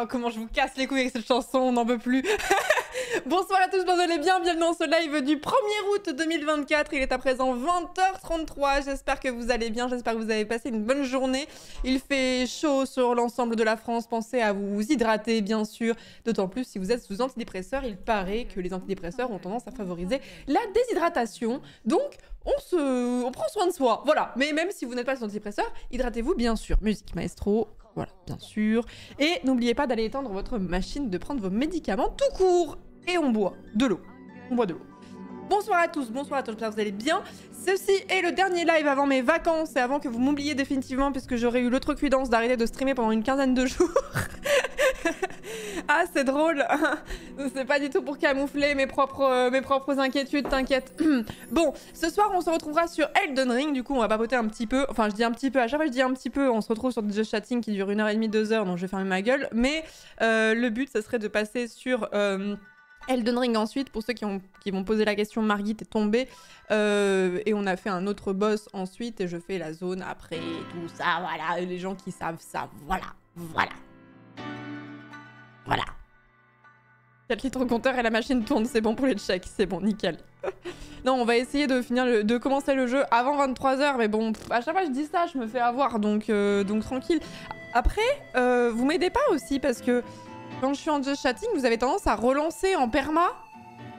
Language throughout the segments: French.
Oh, comment je vous casse les couilles avec cette chanson, on n'en peut plus. Bonsoir à tous, vous allez bien, bienvenue dans ce live du 1er août 2024. Il est à présent 20h33, j'espère que vous allez bien, j'espère que vous avez passé une bonne journée. Il fait chaud sur l'ensemble de la France, pensez à vous hydrater bien sûr, d'autant plus si vous êtes sous antidépresseurs. Il paraît que les antidépresseurs ont tendance à favoriser la déshydratation, donc on prend soin de soi, voilà. Mais même si vous n'êtes pas sous antidépresseurs, hydratez-vous bien sûr. Musique maestro, voilà, bien sûr. Et n'oubliez pas d'aller éteindre votre machine, de prendre vos médicaments tout court. Et on boit de l'eau. On boit de l'eau. Bonsoir à tous, j'espère que vous allez bien. Ceci est le dernier live avant mes vacances et avant que vous m'oubliez définitivement, puisque j'aurais eu l'outrecuidance d'arrêter de streamer pendant une quinzaine de jours. Ah, c'est drôle. C'est pas du tout pour camoufler mes propres inquiétudes, t'inquiète. Bon, ce soir, on se retrouvera sur Elden Ring. Du coup, on va papoter un petit peu. Enfin, je dis un petit peu. À chaque fois, je dis un petit peu. On se retrouve sur Just Chatting qui dure 1h30, 2h. Donc, je vais fermer ma gueule. Mais le but, ça serait de passer sur... Elden Ring ensuite, pour ceux qui vont poser la question, Margit est tombée. Et on a fait un autre boss ensuite. Et je fais la zone après, tout ça, voilà. Et les gens qui savent ça, voilà. Voilà. Voilà. 4 litres au compteur et la machine tourne, c'est bon pour les checks, c'est bon, nickel. Non, on va essayer de commencer le jeu avant 23h, mais bon, à chaque fois que je dis ça, je me fais avoir, donc tranquille. Après, vous m'aidez pas aussi, parce que quand je suis en Just Chatting, vous avez tendance à relancer en perma.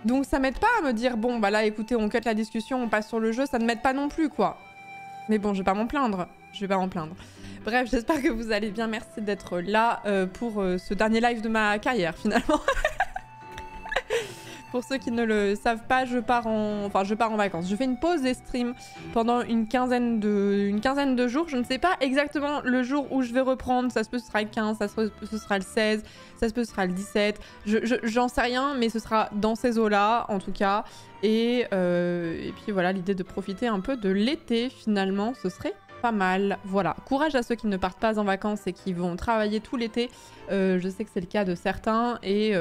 Donc ça m'aide pas à me dire, bon, bah là, écoutez, on cut la discussion, on passe sur le jeu, ça ne m'aide pas non plus, quoi. Mais bon, je vais pas m'en plaindre, je vais pas m'en plaindre. Bref, j'espère que vous allez bien, merci d'être là pour ce dernier live de ma carrière, finalement. Pour ceux qui ne le savent pas, je pars en vacances. Je fais une pause des streams pendant une quinzaine de jours. Je ne sais pas exactement le jour où je vais reprendre. Ça se peut ce sera le 15, ça se peut ce sera le 16, ça se peut ce sera le 17. J'en sais rien, mais ce sera dans ces eaux-là, en tout cas. Et puis voilà, l'idée de profiter un peu de l'été, finalement, ce serait pas mal. Voilà, courage à ceux qui ne partent pas en vacances et qui vont travailler tout l'été. Je sais que c'est le cas de certains. Et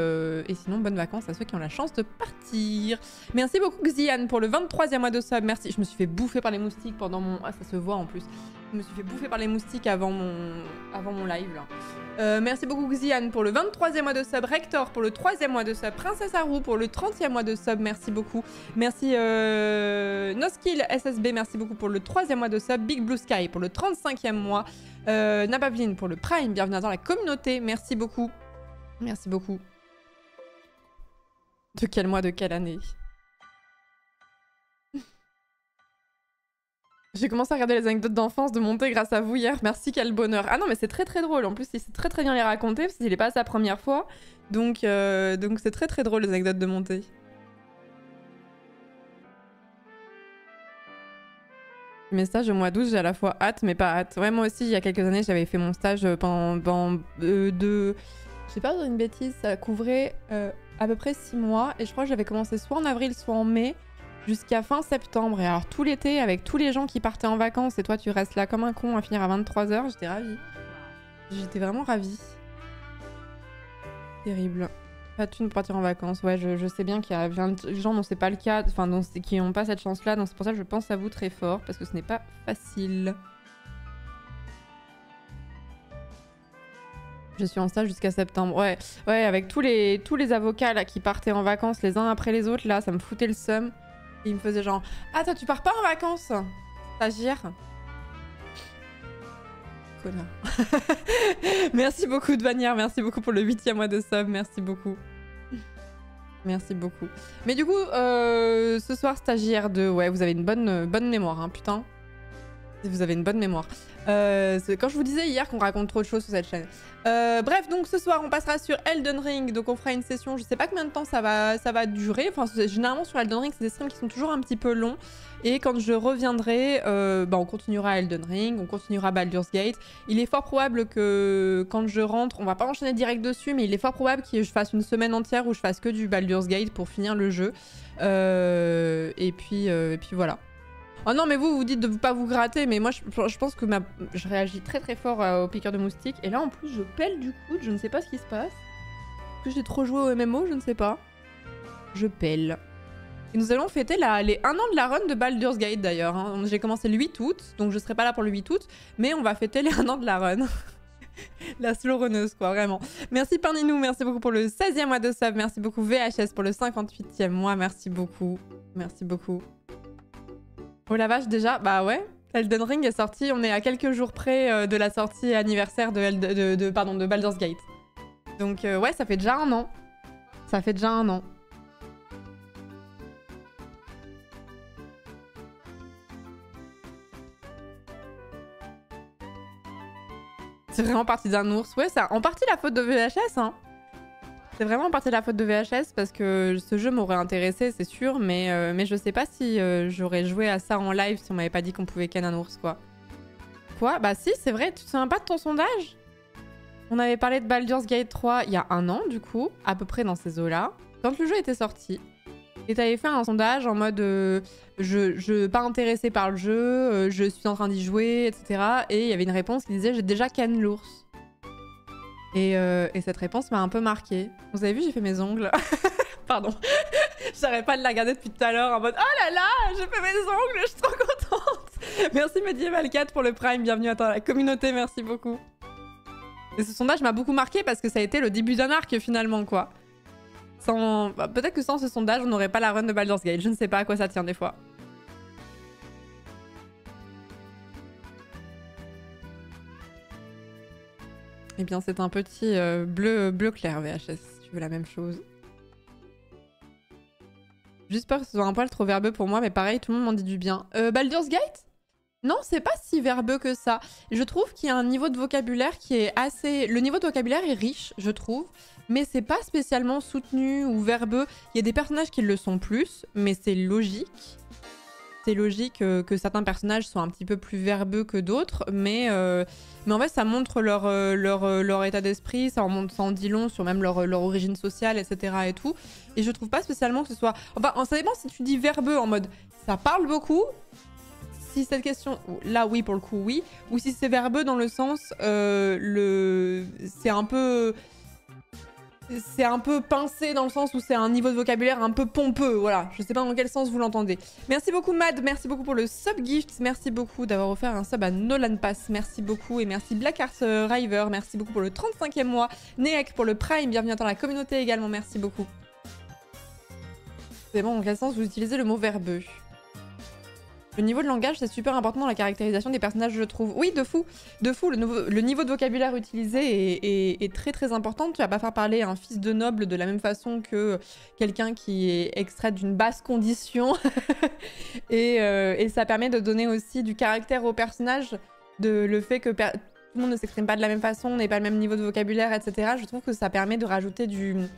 sinon, bonnes vacances à ceux qui ont la chance de partir. Merci beaucoup Xian pour le 23e mois de sub. Merci. Je me suis fait bouffer par les moustiques pendant mon... Ah, ça se voit en plus. Je me suis fait bouffer par les moustiques avant mon live là. Merci beaucoup Xian pour le 23e mois de sub. Rector pour le 3e mois de sub. Princesse Haru pour le 30e mois de sub. Merci beaucoup. Merci Noskill SSB. Merci beaucoup pour le 3e mois de sub. Big Blue Sky pour le 35e mois. Nabavline pour le Prime. Bienvenue dans la communauté. Merci beaucoup. Merci beaucoup. De quel mois, de quelle année? J'ai commencé à regarder les anecdotes d'enfance de Monté grâce à vous hier. Merci, quel bonheur. Ah non, mais c'est très très drôle. En plus, il sait très très bien les raconter parce qu'il est pas sa première fois. Donc c'est très très drôle les anecdotes de Monté. Mes stages au mois d'août, j'ai à la fois hâte mais pas hâte. Ouais, moi aussi, il y a quelques années, j'avais fait mon stage pendant je sais pas, une bêtise, ça couvrait à peu près 6 mois. Et je crois que j'avais commencé soit en avril, soit en mai, jusqu'à fin septembre. Et alors tout l'été, avec tous les gens qui partaient en vacances, et toi tu restes là comme un con à finir à 23h, j'étais ravie. J'étais vraiment ravie. Terrible. Pas de thune pour partir en vacances. Ouais, je sais bien qu'il y a plein de gens dont c'est pas le cas, enfin qui n'ont pas cette chance-là. Donc c'est pour ça que je pense à vous très fort, parce que ce n'est pas facile. Je suis en stage jusqu'à septembre. Ouais, avec tous les avocats là qui partaient en vacances les uns après les autres, là, ça me foutait le seum. Et ils me faisaient genre, ah toi tu pars pas en vacances, stagiaire. Connard. Merci beaucoup de Vanière, merci beaucoup pour le 8e mois de sub, merci beaucoup. Merci beaucoup. Mais du coup, ce soir, stagiaire 2, ouais, vous avez une bonne mémoire, hein, putain. Vous avez une bonne mémoire. Quand je vous disais hier qu'on raconte trop de choses sur cette chaîne. Bref, donc ce soir, on passera sur Elden Ring. Donc on fera une session, je sais pas combien de temps ça va durer. Enfin, généralement sur Elden Ring, c'est des streams qui sont toujours un petit peu longs. Et quand je reviendrai, on continuera Elden Ring, on continuera Baldur's Gate. Il est fort probable que quand je rentre, on va pas enchaîner direct dessus, mais il est fort probable que je fasse une semaine entière où je fasse que du Baldur's Gate pour finir le jeu. Et puis voilà. Oh non, mais vous dites de ne pas vous gratter, mais moi je pense que je réagis très très fort aux piqûres de moustiques. Et là en plus je pèle du coude, je ne sais pas ce qui se passe. Est-ce que j'ai trop joué au MMO, je ne sais pas. Je pèle. Et nous allons fêter les 1 an de la run de Baldur's Gate d'ailleurs. Hein. J'ai commencé le 8 août, donc je serai pas là pour le 8 août, mais on va fêter les 1 an de la run. La slow runneuse, quoi, vraiment. Merci Parninou, merci beaucoup pour le 16e mois de sub. Merci beaucoup VHS pour le 58e mois. Merci beaucoup. Merci beaucoup. Oh la vache, déjà, bah ouais. Elden Ring est sorti, on est à quelques jours près de la sortie anniversaire de Baldur's Gate. Donc ouais, ça fait déjà un an. Ça fait déjà un an. C'est vraiment partie d'un ours. Ouais, c'est en partie la faute de VHS, hein. C'est vraiment en partie la faute de VHS parce que ce jeu m'aurait intéressé, c'est sûr, mais je sais pas si j'aurais joué à ça en live si on m'avait pas dit qu'on pouvait ken un ours, quoi. Quoi? Bah si, c'est vrai, tu te souviens pas de ton sondage? On avait parlé de Baldur's Gate 3 il y a un an, du coup, à peu près dans ces eaux-là, quand le jeu était sorti. Et t'avais fait un sondage en mode je pas intéressé par le jeu, je suis en train d'y jouer, etc. Et il y avait une réponse qui disait j'ai déjà ken l'ours. Et cette réponse m'a un peu marquée. Vous avez vu, j'ai fait mes ongles. Pardon. J'arrête pas de la regarder depuis tout à l'heure en mode oh là là, j'ai fait mes ongles, je suis trop contente. Merci Medieval 4 pour le Prime, bienvenue à la communauté, merci beaucoup. Et ce sondage m'a beaucoup marqué parce que ça a été le début d'un arc finalement, quoi. Bah, peut-être que sans ce sondage, on n'aurait pas la run de Baldur's Gate. Je ne sais pas à quoi ça tient des fois. Eh bien, c'est un petit bleu clair VHS, si tu veux la même chose. Juste peur que ce soit un poil trop verbeux pour moi, mais pareil, tout le monde m'en dit du bien. Baldur's Gate ? Non, c'est pas si verbeux que ça. Je trouve qu'il y a un niveau de vocabulaire qui est assez... Le niveau de vocabulaire est riche, je trouve, mais c'est pas spécialement soutenu ou verbeux. Il y a des personnages qui le sont plus, mais c'est logique. C'est logique que certains personnages soient un petit peu plus verbeux que d'autres, mais en fait, ça montre leur état d'esprit, ça en dit long sur même leur origine sociale, etc. et tout. Et je trouve pas spécialement que ce soit... Enfin, ça dépend si tu dis verbeux en mode ça parle beaucoup. Si cette question, là oui pour le coup oui, ou si c'est verbeux dans le sens c'est un peu pincé dans le sens où c'est un niveau de vocabulaire un peu pompeux, voilà. Je sais pas dans quel sens vous l'entendez. Merci beaucoup Mad, merci beaucoup pour le sub gift, merci beaucoup d'avoir offert un sub à Nolan Pass, merci beaucoup et merci Black Art River, merci beaucoup pour le 35e mois, Neek pour le Prime, bienvenue dans la communauté également, merci beaucoup. C'est bon, dans quel sens vous utilisez le mot verbeux? Le niveau de langage, c'est super important dans la caractérisation des personnages, je trouve. Oui, de fou. De fou, le niveau de vocabulaire utilisé est très très important. Tu vas pas faire parler un fils de noble de la même façon que quelqu'un qui est extrait d'une basse condition. et ça permet de donner aussi du caractère au personnage, le fait que tout le monde ne s'exprime pas de la même façon, n'ait pas le même niveau de vocabulaire, etc. Je trouve que ça permet de rajouter du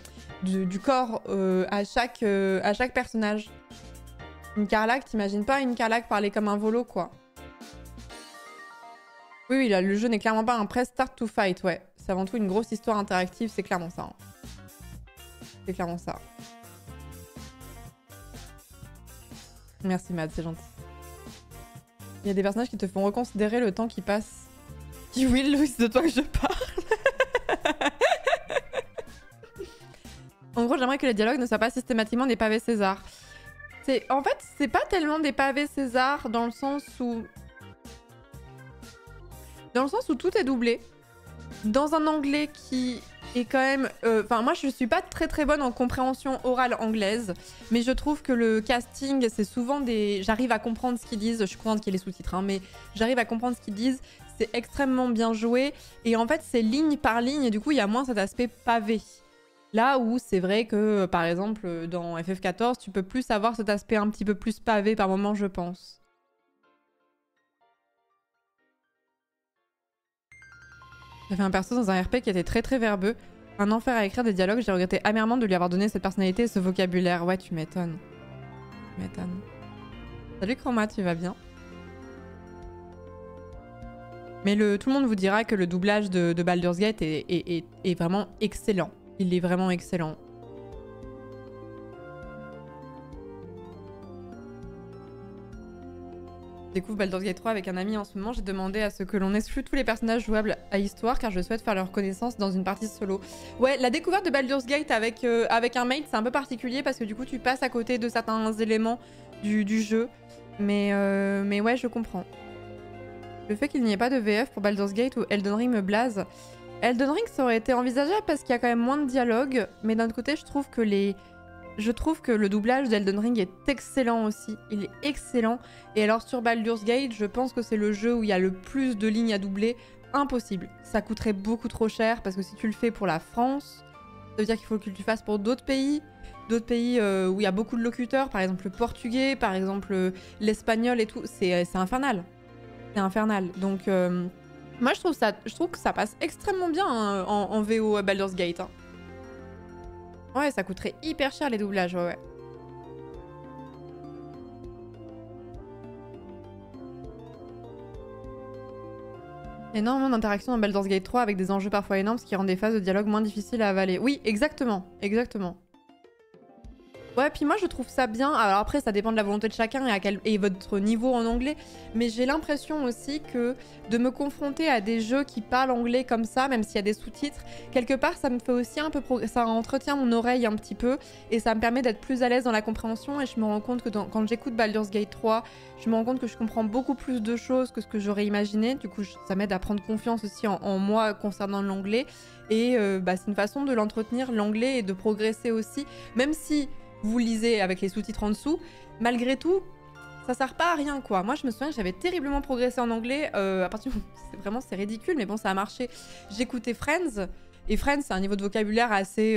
corps à chaque personnage. Une Carlac, t'imagines pas une Carlac parler comme un volo, quoi. Oui, là, le jeu n'est clairement pas un press start to fight, ouais. C'est avant tout une grosse histoire interactive, c'est clairement ça. Hein. C'est clairement ça. Merci Mad, c'est gentil. Il y a des personnages qui te font reconsidérer le temps qui passe. Qui will, c'est de toi que je parle. En gros, j'aimerais que les dialogues ne soient pas systématiquement des pavés César. En fait, c'est pas tellement des pavés César dans le sens où tout est doublé. Dans un anglais qui est quand même... Enfin, moi, je suis pas très très bonne en compréhension orale anglaise, mais je trouve que le casting, c'est souvent des... J'arrive à comprendre ce qu'ils disent, je suis contente qu'il y ait les sous-titres, hein, mais j'arrive à comprendre ce qu'ils disent. C'est extrêmement bien joué, et en fait, c'est ligne par ligne, et du coup, il y a moins cet aspect pavé. Là où c'est vrai que, par exemple, dans FF14, tu peux plus avoir cet aspect un petit peu plus pavé par moment, je pense. J'avais un perso dans un RP qui était très très verbeux. Un enfer à écrire des dialogues, j'ai regretté amèrement de lui avoir donné cette personnalité et ce vocabulaire. Ouais, tu m'étonnes. Tu m'étonnes. Salut Chroma, tu vas bien? Mais tout le monde vous dira que le doublage de Baldur's Gate est vraiment excellent. Il est vraiment excellent. Je découvre Baldur's Gate 3 avec un ami en ce moment. J'ai demandé à ce que l'on exclue tous les personnages jouables à histoire car je souhaite faire leur connaissance dans une partie solo. Ouais, la découverte de Baldur's Gate avec un mate, c'est un peu particulier parce que du coup, tu passes à côté de certains éléments du jeu. Mais ouais, je comprends. Le fait qu'il n'y ait pas de VF pour Baldur's Gate ou Elden Ring me blase. Elden Ring, ça aurait été envisageable parce qu'il y a quand même moins de dialogue, mais d'un autre côté, je trouve que le doublage d'Elden Ring est excellent aussi. Il est excellent. Et alors sur Baldur's Gate, je pense que c'est le jeu où il y a le plus de lignes à doubler. Impossible. Ça coûterait beaucoup trop cher parce que si tu le fais pour la France, ça veut dire qu'il faut que tu le fasses pour d'autres pays. D'autres pays où il y a beaucoup de locuteurs, par exemple le portugais, par exemple l'espagnol et tout. C'est infernal. C'est infernal. Donc moi je trouve que ça passe extrêmement bien hein, en VO à Baldur's Gate. Hein. Ouais, ça coûterait hyper cher les doublages, ouais. Énormément d'interactions dans Baldur's Gate 3 avec des enjeux parfois énormes, ce qui rend des phases de dialogue moins difficiles à avaler. Oui, exactement, exactement. Ouais, puis moi je trouve ça bien. Alors après, ça dépend de la volonté de chacun et votre niveau en anglais. Mais j'ai l'impression aussi que de me confronter à des jeux qui parlent anglais comme ça, même s'il y a des sous-titres, quelque part ça me fait aussi un peu ça entretient mon oreille un petit peu et ça me permet d'être plus à l'aise dans la compréhension. Et je me rends compte que quand j'écoute Baldur's Gate 3, je me rends compte que je comprends beaucoup plus de choses que ce que j'aurais imaginé. Du coup, ça m'aide à prendre confiance aussi en moi concernant l'anglais. Et c'est une façon de l'entretenir, l'anglais, et de progresser aussi, même si vous lisez avec les sous-titres en dessous, malgré tout, ça sert pas à rien quoi. Moi je me souviens que j'avais terriblement progressé en anglais, à partir du moment c'est ridicule, mais bon ça a marché. J'écoutais Friends, et Friends c'est un niveau de vocabulaire assez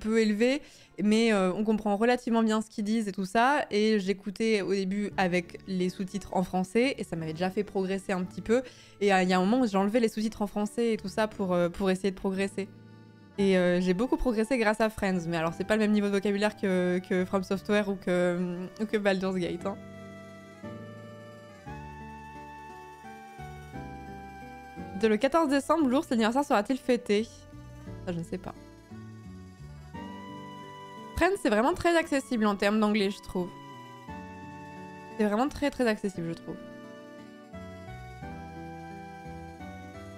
peu élevé, mais on comprend relativement bien ce qu'ils disent et tout ça, et j'écoutais au début avec les sous-titres en français, et ça m'avait déjà fait progresser un petit peu, et il y a un moment où j'ai enlevé les sous-titres en français et tout ça pour essayer de progresser. Et j'ai beaucoup progressé grâce à Friends, mais alors c'est pas le même niveau de vocabulaire que From Software ou que Baldur's Gate. Hein. Le 14 décembre, l'ours, l'anniversaire sera-t-il fêté? Ça, je ne sais pas. Friends, c'est vraiment très accessible en termes d'anglais, je trouve. C'est vraiment très très accessible, je trouve.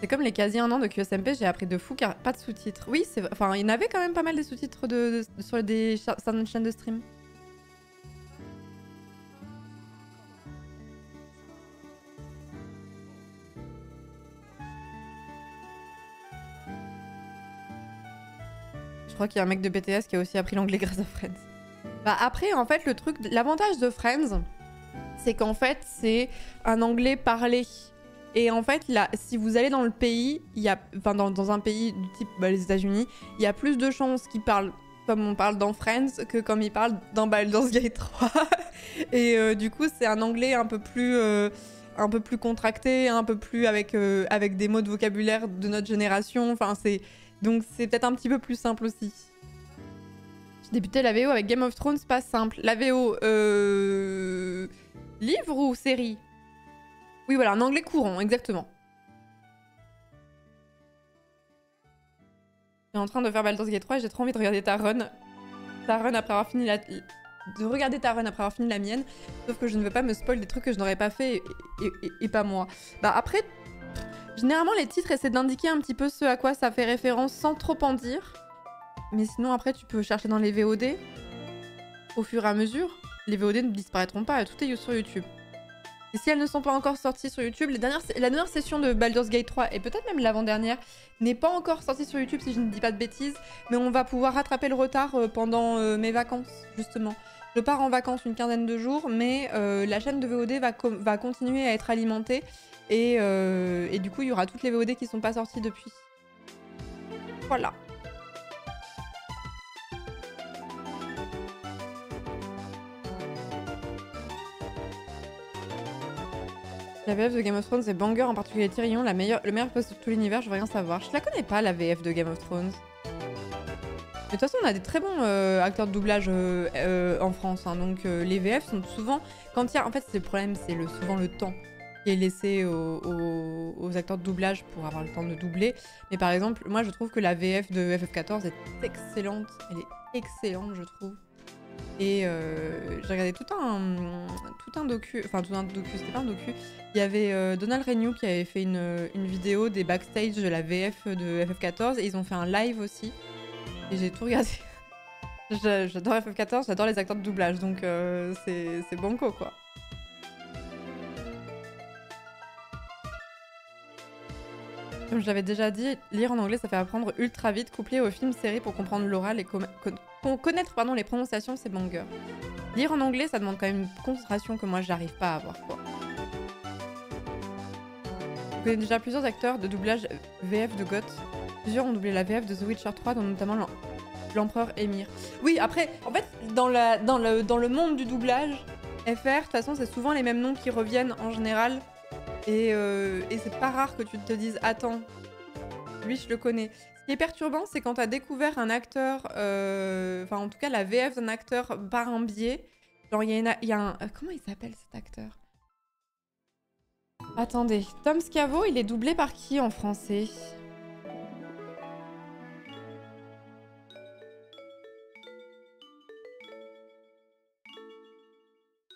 C'est comme les quasi un an de QSMP, j'ai appris de fou car pas de sous-titres. Oui, enfin, il y en avait quand même pas mal des sous-titres sur des chaînes de stream. Je crois qu'il y a un mec de BTS qui a aussi appris l'anglais grâce à Friends. Bah après, en fait, l'avantage de Friends, c'est qu'en fait, c'est un anglais parlé. Et en fait, là, si vous allez dans le pays, dans un pays du type les États-Unis, il y a plus de chances qu'ils parlent comme on parle dans Friends que comme ils parlent dans Baldur's Gate 3. Et du coup, c'est un anglais un peu plus contracté, un peu plus avec des mots de vocabulaire de notre génération. Enfin, donc c'est peut-être un petit peu plus simple aussi. J'ai débuté la VO avec Game of Thrones, pas simple. La VO, livre ou série? Oui, voilà, un anglais courant, exactement. Je suis en train de faire Baldur's Gate 3 et j'ai trop envie de regarder ta run. Après avoir fini de regarder ta run après avoir fini la mienne. Sauf que je ne veux pas me spoil des trucs que je n'aurais pas fait et pas moi. Bah après, généralement les titres essaient d'indiquer un petit peu ce à quoi ça fait référence sans trop en dire. Mais sinon après tu peux chercher dans les VOD au fur et à mesure. Les VOD ne disparaîtront pas, tout est sur YouTube. Et si elles ne sont pas encore sorties sur YouTube, la dernière session de Baldur's Gate 3, et peut-être même l'avant-dernière, n'est pas encore sortie sur YouTube si je ne dis pas de bêtises, mais on va pouvoir rattraper le retard pendant mes vacances, justement. Je pars en vacances une quinzaine de jours, mais la chaîne de VOD va continuer à être alimentée, et du coup, il y aura toutes les VOD qui ne sont pas sorties depuis. Voilà. La VF de Game of Thrones, c'est banger, en particulier Tyrion, le meilleur poste de tout l'univers, je veux rien savoir. Je la connais pas, la VF de Game of Thrones. Mais de toute façon, on a des très bons acteurs de doublage en France, hein, donc les VF sont souvent... Quand il y a... En fait, c'est le problème, c'est souvent le temps qui est laissé aux acteurs de doublage pour avoir le temps de doubler. Mais par exemple, moi, je trouve que la VF de FF14 est excellente. Elle est excellente, je trouve. Et j'ai regardé tout un docu, c'était pas un docu. Il y avait Donald Renew qui avait fait une vidéo des backstage de la VF de FF14 et ils ont fait un live aussi. Et j'ai tout regardé. J'adore FF14, j'adore les acteurs de doublage, donc c'est banco quoi. Comme je l'avais déjà dit, lire en anglais ça fait apprendre ultra vite, couplé aux films, séries pour comprendre l'oral et connaître pardon, les prononciations, c'est banger. Lire en anglais ça demande quand même une concentration que moi j'arrive pas à avoir quoi. Je connais déjà plusieurs acteurs de doublage VF de GOT. Plusieurs ont doublé la VF de The Witcher 3, dont notamment l'empereur Émir. Oui, après, en fait, dans le monde du doublage, FR, de toute façon, c'est souvent les mêmes noms qui reviennent en général. Et c'est pas rare que tu te dises « Attends, lui, je le connais ». Ce qui est perturbant, c'est quand tu as découvert un acteur, enfin, en tout cas, la VF d'un acteur par un biais. Genre, il y a un... comment il s'appelle, cet acteur? Attendez, Tom Scavo, il est doublé par qui en français?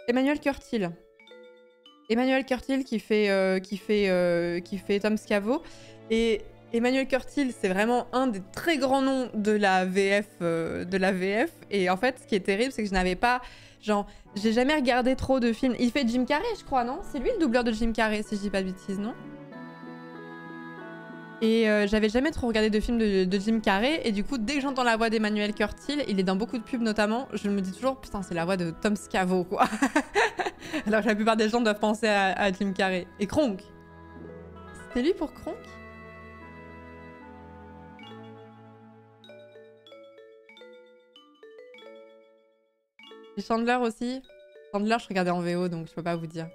Emmanuel Curtil. Emmanuel Curtil qui fait Tom Scavo. Et Emmanuel Curtil, c'est vraiment un des très grands noms de la VF. Et en fait, ce qui est terrible, c'est que je n'avais pas... Genre, j'ai jamais regardé trop de films. Il fait Jim Carrey, je crois, non? C'est lui le doubleur de Jim Carrey, si je dis pas de bêtises, non? Et j'avais jamais trop regardé de films de Jim Carrey. Et du coup, dès que j'entends la voix d'Emmanuel Curtil, il est dans beaucoup de pubs notamment, je me dis toujours, putain, c'est la voix de Tom Scavo, quoi. Alors que la plupart des gens doivent penser à Jim Carrey. Et Kronk. C'était lui pour Kronk? Et Chandler aussi. Chandler, je regardais en VO, donc je peux pas vous dire.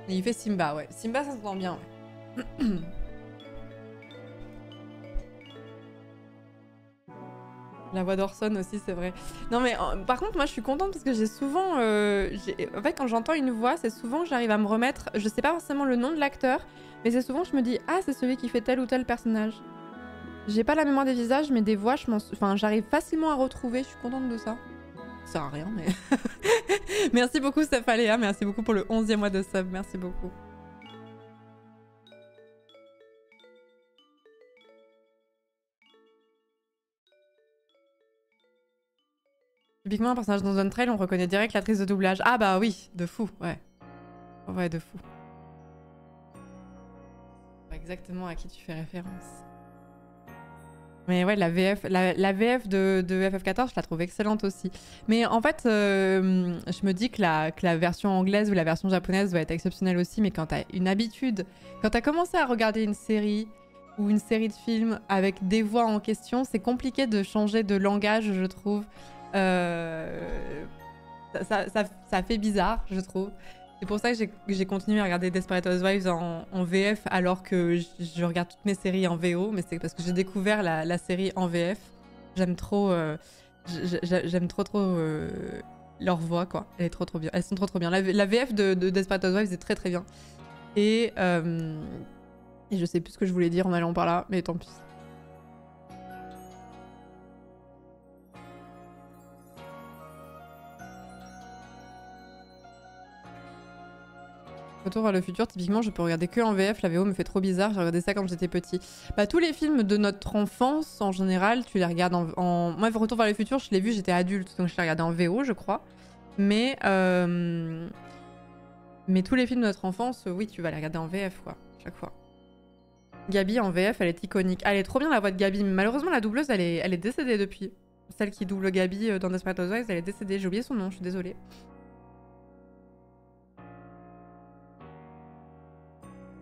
Et il fait Simba, ouais. Simba, ça s'entend bien, ouais. La voix d'Orson aussi, c'est vrai. Non, mais par contre, moi, je suis contente parce que j'ai souvent... en fait, quand j'entends une voix, c'est souvent que j'arrive à me remettre... Je sais pas forcément le nom de l'acteur, mais c'est souvent que je me dis « Ah, c'est celui qui fait tel ou tel personnage ». J'ai pas la mémoire des visages, mais des voix, j'arrive facilement à retrouver. Je suis contente de ça. Ça sert à rien, mais... Merci beaucoup, Safaléa. Merci beaucoup pour le 11e mois de sub. Merci beaucoup. Typiquement, un personnage dans un trail, on reconnaît direct l'actrice de doublage. Ah bah oui, de fou, ouais. Ouais, de fou. Exactement à qui tu fais référence. Mais ouais, la VF de FF14, je la trouve excellente aussi. Mais en fait, je me dis que la version anglaise ou la version japonaise doit être exceptionnelle aussi. Mais quand t'as une habitude, quand t'as commencé à regarder une série ou une série de films avec des voix en question, c'est compliqué de changer de langage, je trouve. Ça fait bizarre, je trouve. C'est pour ça que j'ai continué à regarder Desperate Housewives en VF alors que je regarde toutes mes séries en VO, mais c'est parce que j'ai découvert la série en VF. J'aime trop, j'aime trop leur voix, quoi. Elle est trop bien. Elles sont trop bien. La VF de Desperate Housewives est très bien. Et je sais plus ce que je voulais dire en allant par là, mais tant pis. Retour vers le futur, typiquement, je peux regarder que en VF. La VO me fait trop bizarre. J'ai regardé ça quand j'étais petit. Bah, tous les films de notre enfance, en général, tu les regardes en... Moi, Retour vers le futur, je l'ai vu, j'étais adulte, donc je l'ai regardé en VO, je crois. Mais tous les films de notre enfance, oui, tu vas les regarder en VF, quoi, chaque fois. Gabi en VF, elle est iconique. Elle est trop bien, la voix de Gabi. Malheureusement, la doubleuse, elle est décédée depuis. Celle qui double Gabi dans Desperate Housewives, elle est décédée. J'ai oublié son nom, je suis désolée.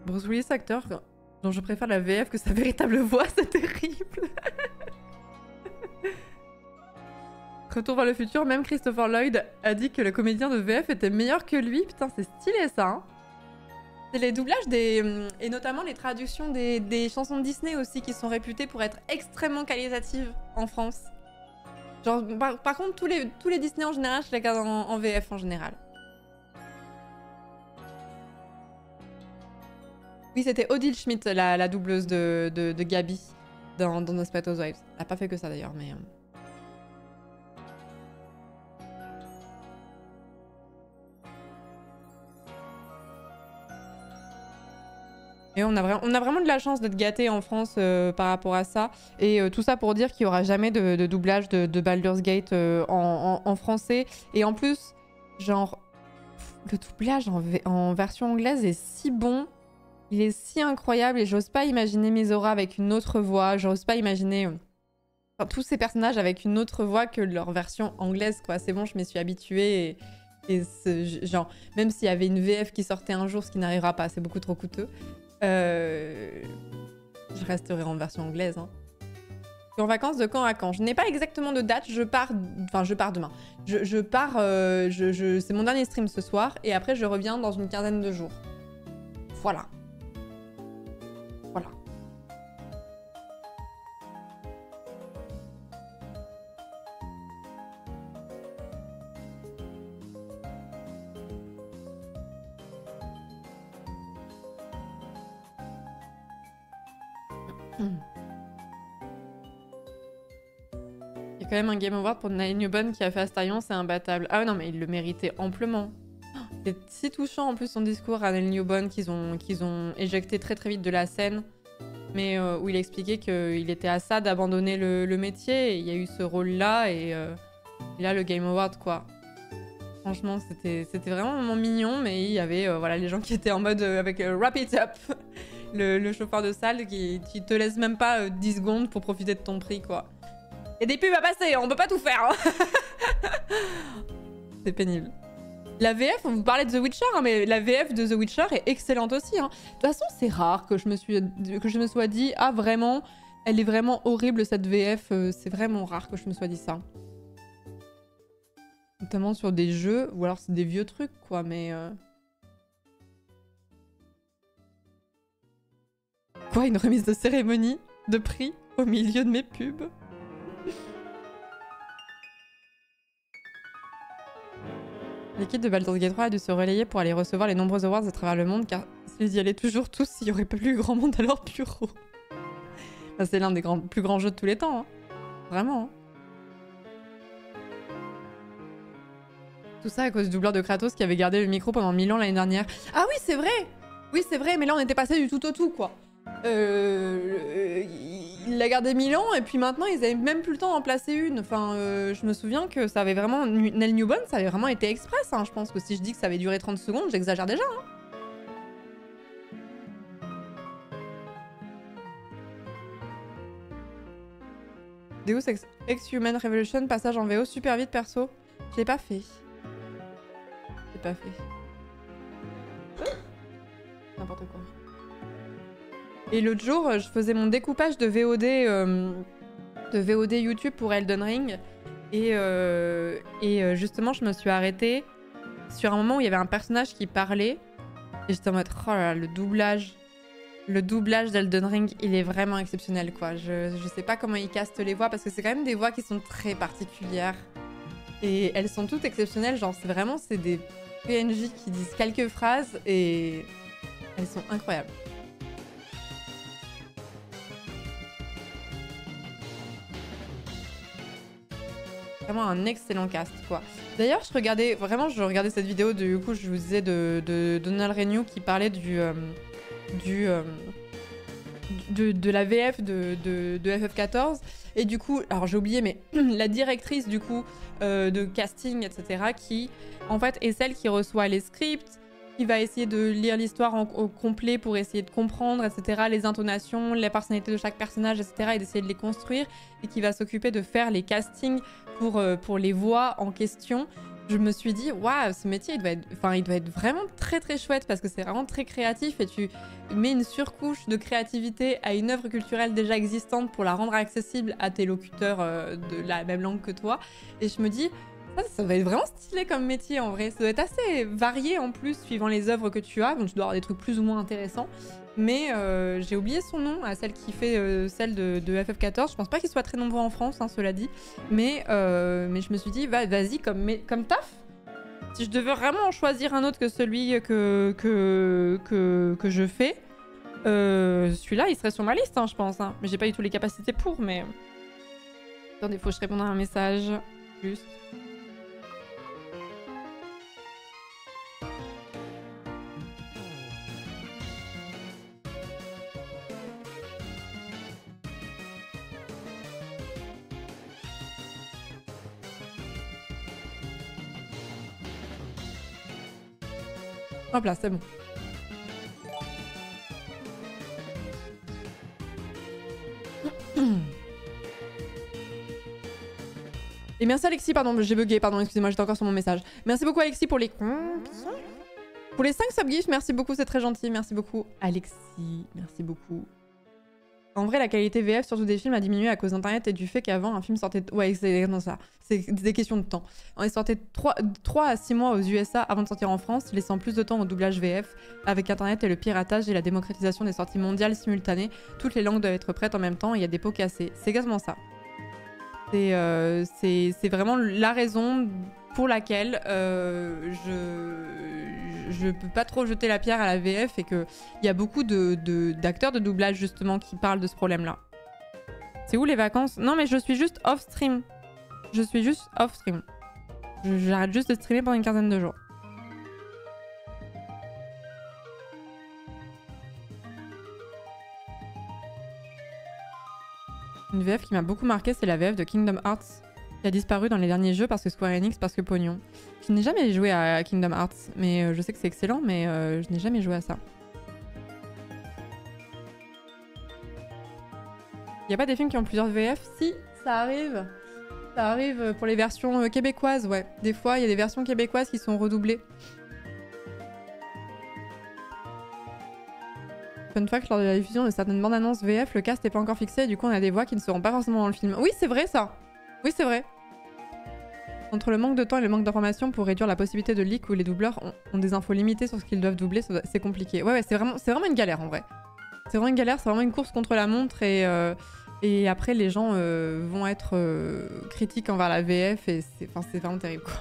Bruce Willis, acteur dont je préfère la VF que sa véritable voix, c'est terrible. Retour vers le futur, même Christopher Lloyd a dit que le comédien de VF était meilleur que lui. Putain, c'est stylé ça. Hein. C'est les doublages et notamment les traductions des chansons de Disney aussi qui sont réputées pour être extrêmement qualitatives en France. Genre, par contre, tous les Disney en général, je les regarde en VF en général. Oui, c'était Odile Schmidt, la doubleuse de Gabi dans Desperate Housewives. Elle n'a pas fait que ça d'ailleurs, mais... Et on a vraiment de la chance d'être gâtés en France par rapport à ça. Et tout ça pour dire qu'il n'y aura jamais de doublage de Baldur's Gate en français. Et en plus, genre... Le doublage en version anglaise est si bon. Il est si incroyable et j'ose pas imaginer Mizora avec une autre voix. J'ose pas imaginer tous ces personnages avec une autre voix que leur version anglaise, quoi. C'est bon, je m'y suis habituée genre, même s'il y avait une VF qui sortait un jour, ce qui n'arrivera pas, c'est beaucoup trop coûteux, je resterai en version anglaise. Hein. Je suis en vacances de quand à quand? Je n'ai pas exactement de date, je pars demain. Je pars, c'est mon dernier stream ce soir, et après je reviens dans une quinzaine de jours. Voilà. Voilà. Il y a quand même un Game Award pour Naël Newbon qui a fait Astarion, c'est imbattable. Ah non, mais il le méritait amplement. C'est si touchant en plus son discours à Naël Newbon qu'ils ont éjecté très très vite de la scène, mais où il expliquait qu'il était à ça d'abandonner le métier, et il y a eu ce rôle-là, et là le Game Award, quoi. Franchement, c'était vraiment un moment mignon, mais il y avait voilà, les gens qui étaient en mode avec Wrap It Up, le chauffeur de salle qui te laisse même pas 10 secondes pour profiter de ton prix, quoi. Et des pubs à passer, on peut pas tout faire. Hein. C'est pénible. La VF, on vous parlait de The Witcher, hein, mais la VF de The Witcher est excellente aussi. Hein. De toute façon, c'est rare que je me sois dit « Ah, vraiment, elle est vraiment horrible cette VF. » C'est vraiment rare que je me sois dit ça. Notamment sur des jeux, ou alors c'est des vieux trucs, quoi, mais... Quoi, une remise de cérémonie de prix au milieu de mes pubs? L'équipe de Baldur's Gate 3 a dû se relayer pour aller recevoir les nombreux awards à travers le monde, car s'ils y allaient toujours tous, il n'y aurait pas plus grand monde à leur bureau. Enfin, c'est l'un des plus grands jeux de tous les temps, hein. Vraiment. Hein. Tout ça à cause du doubleur de Kratos qui avait gardé le micro pendant 1000 ans l'année dernière. Ah oui, c'est vrai. Oui, c'est vrai, mais là on était passé du tout au tout, quoi. Il l'a gardé 1000 ans et puis maintenant ils avaient même plus le temps d'en placer une. Enfin, je me souviens que ça avait vraiment... Nell Newbon, ça avait vraiment été express. Hein. Je pense que si je dis que ça avait duré 30 secondes, j'exagère déjà. Hein. Deus Ex Human Revolution, passage en VO super vite perso. Je l'ai pas fait. Je l'ai pas fait. N'importe quoi. Et l'autre jour, je faisais mon découpage de VOD YouTube pour Elden Ring. Et justement, je me suis arrêtée sur un moment où il y avait un personnage qui parlait. Et j'étais en mode, oh là là, le doublage d'Elden Ring, il est vraiment exceptionnel, quoi. Je sais pas comment ils castent les voix, parce que c'est quand même des voix qui sont très particulières. Et elles sont toutes exceptionnelles, genre c'est des PNJ qui disent quelques phrases et elles sont incroyables. Vraiment un excellent cast, quoi. D'ailleurs, je regardais cette vidéo, du coup, je vous disais, de Donald Renew qui parlait de la VF de FF14. Et du coup, alors j'ai oublié, mais la directrice, du coup, de casting, etc., qui, en fait, est celle qui reçoit les scripts, qui va essayer de lire l'histoire au complet pour essayer de comprendre, etc., les intonations, les personnalités de chaque personnage, etc., et d'essayer de les construire, et qui va s'occuper de faire les castings pour les voix en question. Je me suis dit, waouh, ce métier, il doit être vraiment très très chouette, parce que c'est vraiment très créatif, et tu mets une surcouche de créativité à une œuvre culturelle déjà existante pour la rendre accessible à tes locuteurs de la même langue que toi. Et je me dis... Ça va être vraiment stylé comme métier en vrai. Ça doit être assez varié en plus suivant les œuvres que tu as. Donc tu dois avoir des trucs plus ou moins intéressants. Mais j'ai oublié son nom, à celle qui fait celle de FF14. Je pense pas qu'ils soient très nombreux en France, hein, cela dit. Mais je me suis dit, vas-y, comme taf. Si je devais vraiment en choisir un autre que celui que je fais, celui-là, il serait sur ma liste, hein, je pense. Hein. Mais j'ai pas eu toutes les capacités pour, mais... Attendez, faut que je réponde à un message. Juste... Hop là, c'est bon. Et merci Alexis, pardon, j'ai bugué, pardon, excusez-moi, j'étais encore sur mon message. Merci beaucoup Alexis pour les... Pour les 5 subgifts, merci beaucoup, c'est très gentil. Merci beaucoup Alexis, merci beaucoup. En vrai, la qualité VF, surtout des films, a diminué à cause d'Internet et du fait qu'avant, un film sortait... Ouais, c'est exactement ça. C'est des questions de temps. On est sorti 3 à 6 mois aux USA avant de sortir en France, laissant plus de temps au doublage VF. Avec Internet et le piratage et la démocratisation des sorties mondiales simultanées, toutes les langues doivent être prêtes en même temps et il y a des pots cassés. C'est exactement ça. C'est vraiment la raison pour laquelle je peux pas trop jeter la pierre à la VF et qu'il y a beaucoup d'acteurs de doublage justement qui parlent de ce problème-là. C'est où les vacances? Non mais je suis juste off-stream. Je suis juste off-stream. J'arrête juste de streamer pendant une quinzaine de jours. Une VF qui m'a beaucoup marqué, c'est la VF de Kingdom Hearts, qui a disparu dans les derniers jeux parce que Square Enix, parce que pognon. Je n'ai jamais joué à Kingdom Hearts, mais je sais que c'est excellent, mais je n'ai jamais joué à ça. Il n'y a pas des films qui ont plusieurs VF? Si, ça arrive. Ça arrive pour les versions québécoises, ouais. Des fois, il y a des versions québécoises qui sont redoublées. Fun fact, lors de la diffusion de certaines bandes annonces VF, le cast n'est pas encore fixé et du coup on a des voix qui ne seront pas forcément dans le film. Oui, c'est vrai ça. Oui, c'est vrai. Entre le manque de temps et le manque d'informations pour réduire la possibilité de leak où les doubleurs ont des infos limitées sur ce qu'ils doivent doubler, c'est compliqué. Ouais, c'est vraiment une galère en vrai. C'est vraiment une galère, c'est vraiment une course contre la montre et après les gens vont être critiques envers la VF et c'est vraiment terrible quoi.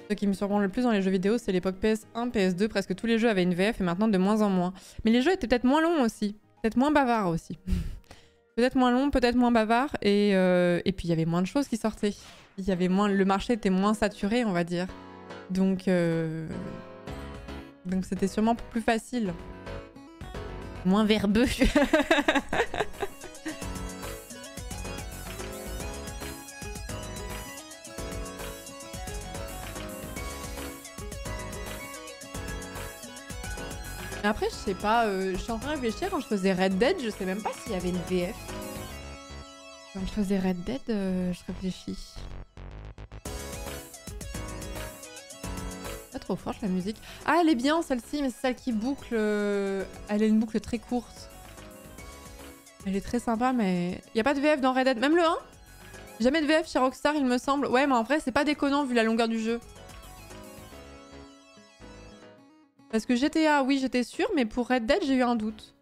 Ce qui me surprend le plus dans les jeux vidéo, c'est l'époque PS1, PS2, presque tous les jeux avaient une VF et maintenant de moins en moins. Mais les jeux étaient peut-être moins longs aussi, peut-être moins bavards aussi. Peut-être moins long, peut-être moins bavard et puis il y avait moins de choses qui sortaient. Il y avait moins, le marché était moins saturé, on va dire. Donc c'était sûrement plus facile. Moins verbeux. Après, je sais pas, je suis en train de réfléchir, quand je faisais Red Dead, je sais même pas s'il y avait une VF. Quand je faisais Red Dead, je réfléchis. Pas trop forte la musique. Ah, elle est bien celle-ci, mais c'est celle qui boucle. Elle a une boucle très courte. Elle est très sympa, mais y a pas de VF dans Red Dead. Même le 1 ? Jamais de VF chez Rockstar, il me semble. Ouais, mais en vrai, c'est pas déconnant vu la longueur du jeu. Parce que GTA, oui, j'étais sûre, mais pour Red Dead, j'ai eu un doute.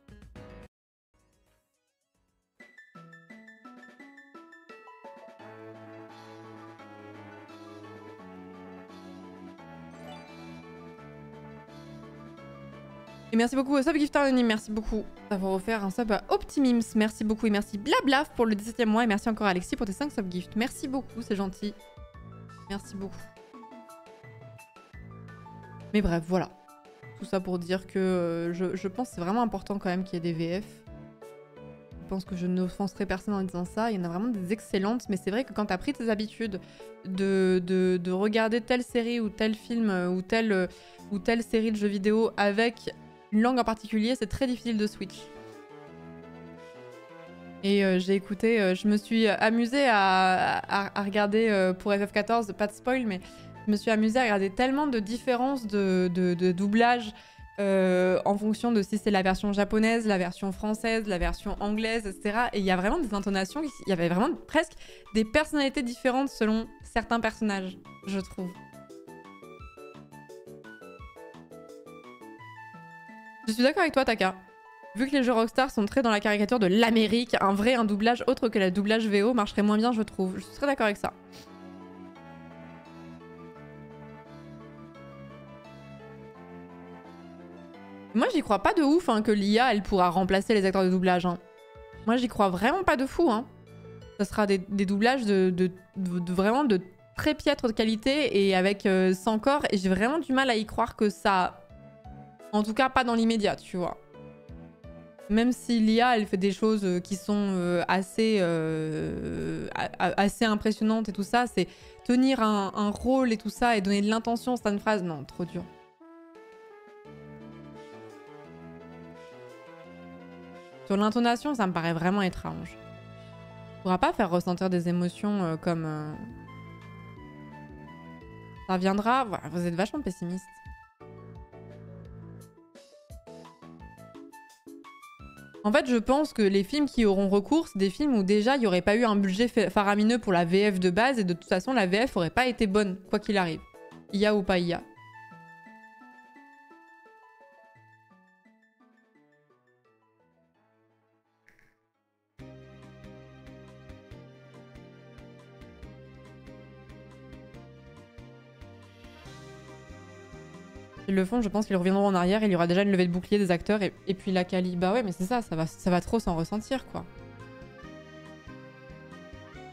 Et merci beaucoup au sub Gift Anonyme, merci beaucoup d'avoir offert un sub à Optimims, merci beaucoup et merci Blablaf pour le 17e mois et merci encore Alexis pour tes 5 sub gifts. Merci beaucoup, c'est gentil. Merci beaucoup. Mais bref, voilà. Tout ça pour dire que je pense que c'est vraiment important quand même qu'il y ait des VF. Je pense que je n'offenserai personne en disant ça. Il y en a vraiment des excellentes, mais c'est vrai que quand t'as pris tes habitudes de regarder telle série ou tel film ou telle série de jeux vidéo avec une langue en particulier, c'est très difficile de switch. Et j'ai écouté, je me suis amusée à regarder pour FF14, pas de spoil, mais je me suis amusée à regarder tellement de différences de doublage en fonction de si c'est la version japonaise, la version française, la version anglaise, etc. Et il y a vraiment des intonations, il y avait vraiment presque des personnalités différentes selon certains personnages, je trouve. Je suis d'accord avec toi, Taka. Vu que les jeux Rockstar sont très dans la caricature de l'Amérique, un doublage autre que le doublage VO marcherait moins bien, je trouve. Je suis très d'accord avec ça. Moi, j'y crois pas de ouf hein, que l'IA, elle pourra remplacer les acteurs de doublage. Hein. Moi, j'y crois vraiment pas de fou. Hein. Ça sera des doublages vraiment de très piètre qualité et avec sans corps. Et j'ai vraiment du mal à y croire que ça... En tout cas, pas dans l'immédiat, tu vois. Même si l'IA, elle fait des choses qui sont assez impressionnantes et tout ça, c'est tenir un rôle et tout ça et donner de l'intention, c'est une phrase, non, trop dur. Sur l'intonation, ça me paraît vraiment étrange. On pourra pas faire ressentir des émotions comme... Ça viendra... Voilà, vous êtes vachement pessimiste. En fait, je pense que les films qui auront recours, c'est des films où déjà, il n'y aurait pas eu un budget faramineux pour la VF de base, et de toute façon, la VF aurait pas été bonne, quoi qu'il arrive. IA ou pas IA. Ils le font, je pense qu'ils reviendront en arrière, il y aura déjà une levée de bouclier des acteurs, et puis la quali. Bah ouais, mais c'est ça, ça va trop s'en ressentir, quoi.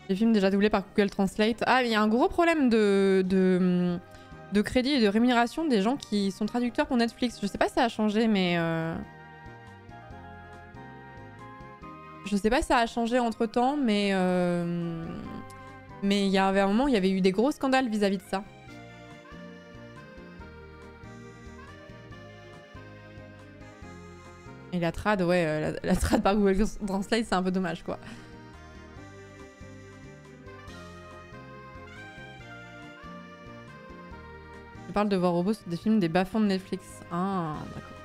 Les films déjà doublés par Google Translate. Ah, il y a un gros problème de crédit et de rémunération des gens qui sont traducteurs pour Netflix. Je sais pas si ça a changé, mais... Je sais pas si ça a changé entre-temps, mais il y avait un moment, il y avait eu des gros scandales vis-à-vis de ça. Et la trad, ouais, la trad par Google Translate, c'est un peu dommage, quoi. Je parle de voir robots sur des films des bas-fonds de Netflix. Ah, d'accord.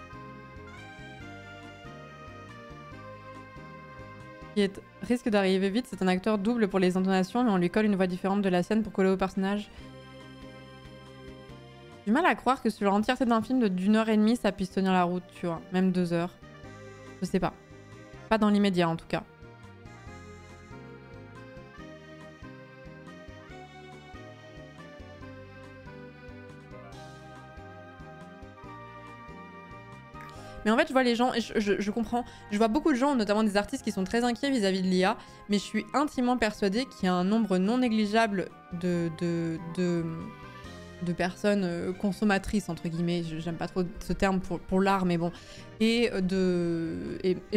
Qui risque d'arriver vite, c'est un acteur double pour les intonations, mais on lui colle une voix différente de la scène pour coller au personnage. J'ai du mal à croire que sur l'entièreté d'un film d'1h30, ça puisse tenir la route, tu vois. Même 2 heures. Je sais pas. Pas dans l'immédiat, en tout cas. Mais en fait, je vois les gens, et je comprends, je vois beaucoup de gens, notamment des artistes qui sont très inquiets vis-à-vis de l'IA, mais je suis intimement persuadée qu'il y a un nombre non négligeable de personnes consommatrices, entre guillemets, j'aime pas trop ce terme pour l'art, mais bon, et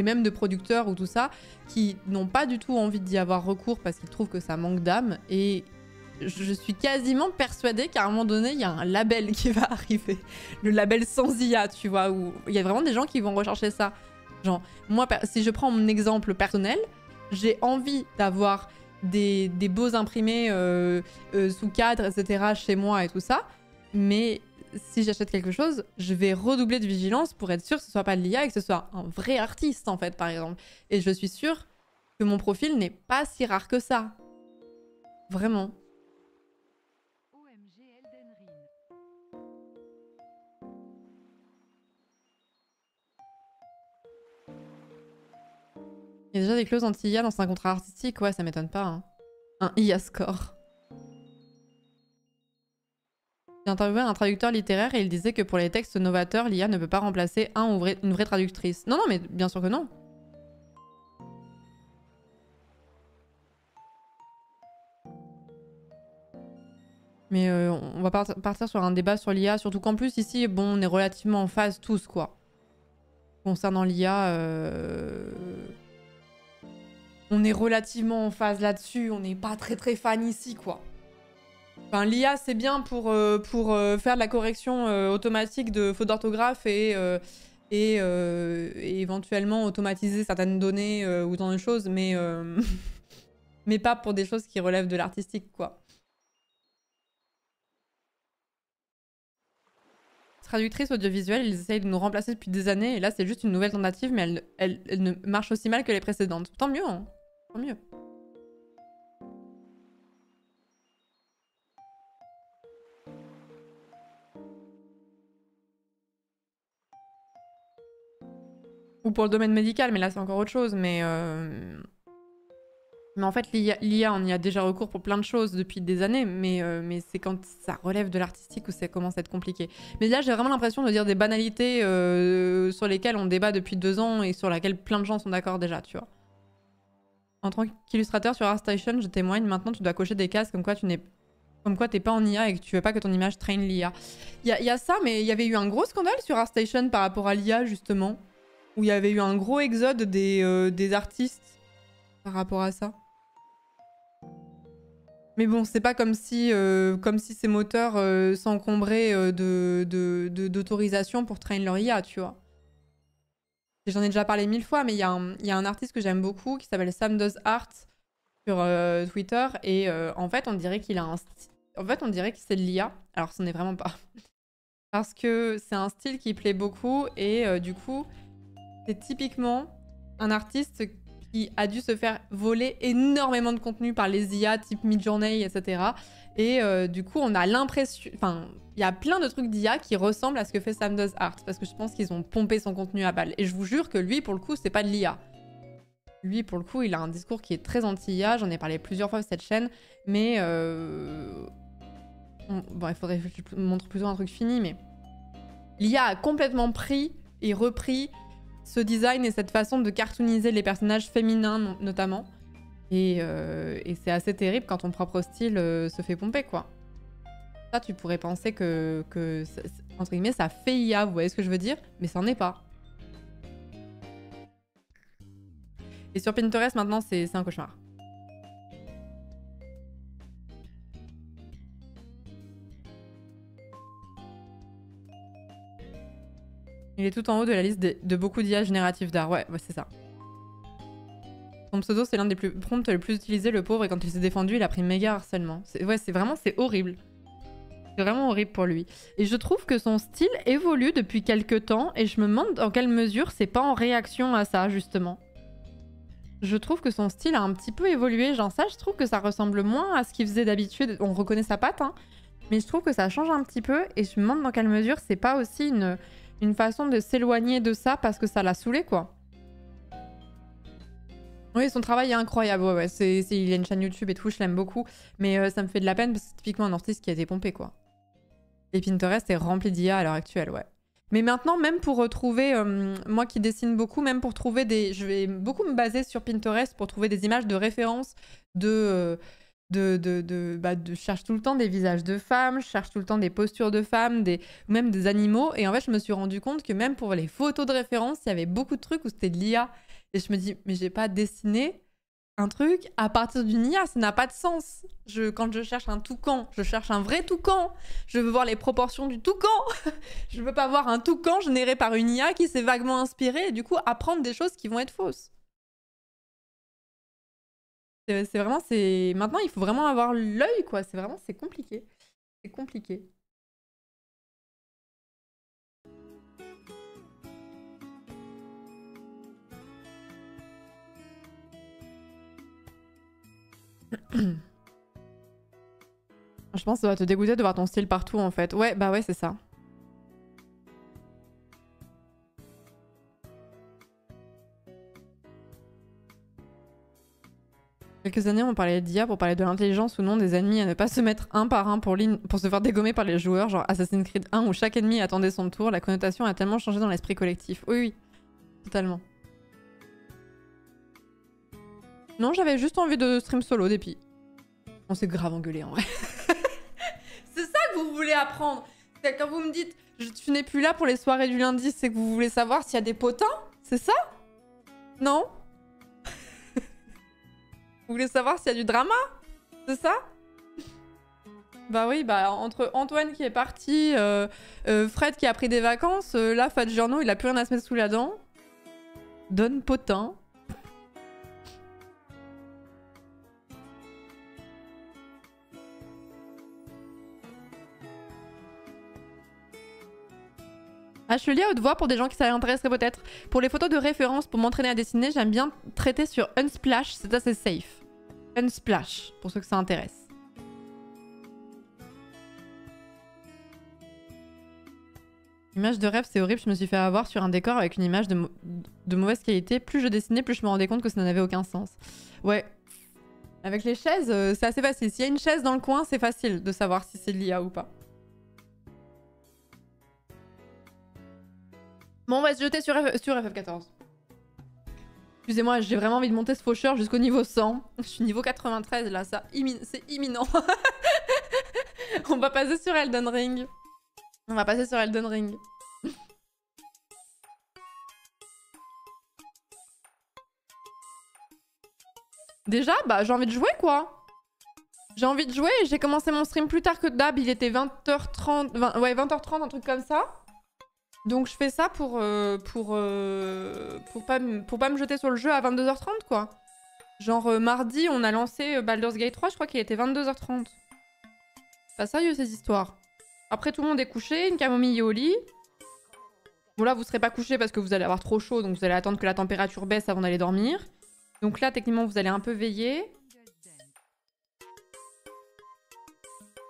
même de producteurs ou tout ça, qui n'ont pas du tout envie d'y avoir recours parce qu'ils trouvent que ça manque d'âme, et je suis quasiment persuadée qu'à un moment donné, il y a un label qui va arriver. Le label sans IA, tu vois, où il y a vraiment des gens qui vont rechercher ça. Genre, moi, si je prends mon exemple personnel, j'ai envie d'avoir des beaux imprimés sous cadre, etc. chez moi et tout ça. Mais si j'achète quelque chose, je vais redoubler de vigilance pour être sûre que ce soit pas de l'IA et que ce soit un vrai artiste, en fait, par exemple. Et je suis sûre que mon profil n'est pas si rare que ça. Vraiment. Il y a déjà des clauses anti-IA dans un contrat artistique, ouais, ça m'étonne pas. Hein. Un IA score. J'ai interviewé un traducteur littéraire et il disait que pour les textes novateurs, l'IA ne peut pas remplacer une vraie traductrice. Non, non, mais bien sûr que non. Mais on va partir sur un débat sur l'IA, surtout qu'en plus ici, bon, on est relativement en phase tous, quoi. Concernant l'IA, on est relativement en phase là-dessus, on n'est pas très fan ici, quoi. Enfin, l'IA, c'est bien pour faire de la correction automatique de fautes d'orthographe et éventuellement automatiser certaines données ou tant de choses, mais, mais pas pour des choses qui relèvent de l'artistique, quoi. Traductrice audiovisuelle, ils essayent de nous remplacer depuis des années, et là, c'est juste une nouvelle tentative, mais elle ne marche aussi mal que les précédentes. Tant mieux, hein. Tant mieux. Ou pour le domaine médical, mais là, c'est encore autre chose, mais en fait, l'IA, on y a déjà recours pour plein de choses depuis des années, mais c'est quand ça relève de l'artistique où ça commence à être compliqué. Mais là, j'ai vraiment l'impression de dire des banalités sur lesquelles on débat depuis 2 ans et sur lesquelles plein de gens sont d'accord déjà, tu vois. En tant qu'illustrateur sur ArtStation, je témoigne, maintenant tu dois cocher des cases comme quoi t'es pas en IA et que tu veux pas que ton image traîne l'IA. Il y a ça, mais il y avait eu un gros scandale sur ArtStation par rapport à l'IA, justement. où il y avait eu un gros exode des artistes par rapport à ça. Mais bon, c'est pas comme si ces moteurs s'encombraient d'autorisation pour train leur IA, tu vois. J'en ai déjà parlé 1000 fois, mais il y a un artiste que j'aime beaucoup qui s'appelle Sam Does Art sur Twitter. Et en fait, on dirait qu'il a un style. En fait, on dirait que c'est de l'IA. Alors, ce n'est vraiment pas. Parce que c'est un style qui plaît beaucoup. Et du coup, c'est typiquement un artiste qui a dû se faire voler énormément de contenu par les IA type Midjourney, etc. Et du coup, on a l'impression... Enfin, il y a plein de trucs d'IA qui ressemblent à ce que fait Sam Does Art, parce que je pense qu'ils ont pompé son contenu à balle. Et je vous jure que lui, pour le coup, c'est pas de l'IA. Lui, pour le coup, il a un discours qui est très anti-IA. J'en ai parlé plusieurs fois sur cette chaîne. Mais... Bon, il faudrait que je montre plutôt un truc fini, mais... L'IA a complètement pris et repris ce design et cette façon de cartooniser les personnages féminins, notamment. Et c'est assez terrible quand ton propre style se fait pomper, quoi. Ça, tu pourrais penser que entre guillemets, ça fait IA, vous voyez ce que je veux dire? Mais ça n'en est pas. Et sur Pinterest, maintenant, c'est un cauchemar. Il est tout en haut de la liste de beaucoup d'IA génératives d'art. Ouais, c'est ça. Son pseudo, c'est l'un des plus prompts les plus utilisés, le pauvre, et quand il s'est défendu, il a pris méga harcèlement. Ouais, c'est horrible. C'est vraiment horrible pour lui. Et je trouve que son style évolue depuis quelques temps, et je me demande dans quelle mesure c'est pas en réaction à ça, justement. Je trouve que son style a un petit peu évolué. Genre ça, je trouve que ça ressemble moins à ce qu'il faisait d'habitude. On reconnaît sa patte, hein. Mais je trouve que ça change un petit peu, et je me demande dans quelle mesure c'est pas aussi une façon de s'éloigner de ça parce que ça l'a saoulé, quoi. Oui, son travail est incroyable, ouais. Il a une chaîne YouTube et tout, je l'aime beaucoup. Mais ça me fait de la peine parce que c'est typiquement un artiste qui a été pompé, quoi. Et Pinterest est rempli d'IA à l'heure actuelle, ouais. Mais maintenant, même pour retrouver, moi qui dessine beaucoup, même pour trouver des... Je vais beaucoup me baser sur Pinterest pour trouver des images de référence je cherche tout le temps des visages de femmes, je cherche tout le temps des postures de femmes, même des animaux. Et en fait, je me suis rendu compte que même pour les photos de référence, il y avait beaucoup de trucs où c'était de l'IA. Et je me dis, mais j'ai pas dessiné un truc à partir d'une IA, ça n'a pas de sens. Quand je cherche un toucan, je cherche un vrai toucan. Je veux voir les proportions du toucan. Je veux pas voir un toucan généré par une IA qui s'est vaguement inspirée et du coup apprendre des choses qui vont être fausses. C'est vraiment, maintenant, il faut vraiment avoir l'œil, quoi. C'est compliqué. C'est compliqué. Je pense que ça va te dégoûter de voir ton style partout, en fait. Ouais, bah ouais, c'est ça. Quelques années, on parlait d'IA pour parler de l'intelligence ou non des ennemis, à ne pas se mettre un par un pour se faire dégommer par les joueurs, genre Assassin's Creed 1 où chaque ennemi attendait son tour. La connotation a tellement changé dans l'esprit collectif. Oui, oui, totalement. Non, j'avais juste envie de stream solo, Dépi. On s'est grave engueulé en vrai. C'est ça que vous voulez apprendre. C'est quand vous me dites tu n'es plus là pour les soirées du lundi, c'est que vous voulez savoir s'il y a des potins? C'est ça? Non? Vous voulez savoir s'il y a du drama? C'est ça? Bah oui, bah entre Antoine qui est parti, Fred qui a pris des vacances, là, Fat Giorno, il a plus rien à se mettre sous la dent. Donne potin. Ah, je lis à haute voix pour des gens qui ça intéresseraient peut-être. Pour les photos de référence, pour m'entraîner à dessiner, j'aime bien traiter sur Unsplash, c'est assez safe. Unsplash, pour ceux que ça intéresse. Image de rêve, c'est horrible, je me suis fait avoir sur un décor avec une image de mauvaise qualité. Plus je dessinais, plus je me rendais compte que ça n'avait aucun sens. Ouais. Avec les chaises, c'est assez facile. S'il y a une chaise dans le coin, c'est facile de savoir si c'est de l'IA ou pas. Bon, on va se jeter sur FF14. Excusez-moi, j'ai vraiment envie de monter ce faucheur jusqu'au niveau 100. Je suis niveau 93 là, c'est imminent. On va passer sur Elden Ring. On va passer sur Elden Ring. Déjà, bah j'ai envie de jouer quoi. J'ai envie de jouer et j'ai commencé mon stream plus tard que d'hab. Il était 20h30, ouais 20h30, un truc comme ça. Donc je fais ça pour pas me jeter sur le jeu à 22h30 quoi. Genre mardi, on a lancé Baldur's Gate 3, je crois qu'il était 22h30. Pas sérieux ces histoires. Après tout le monde est couché, une camomille est au lit. Bon là vous serez pas couché parce que vous allez avoir trop chaud, donc vous allez attendre que la température baisse avant d'aller dormir. Donc là techniquement vous allez un peu veiller.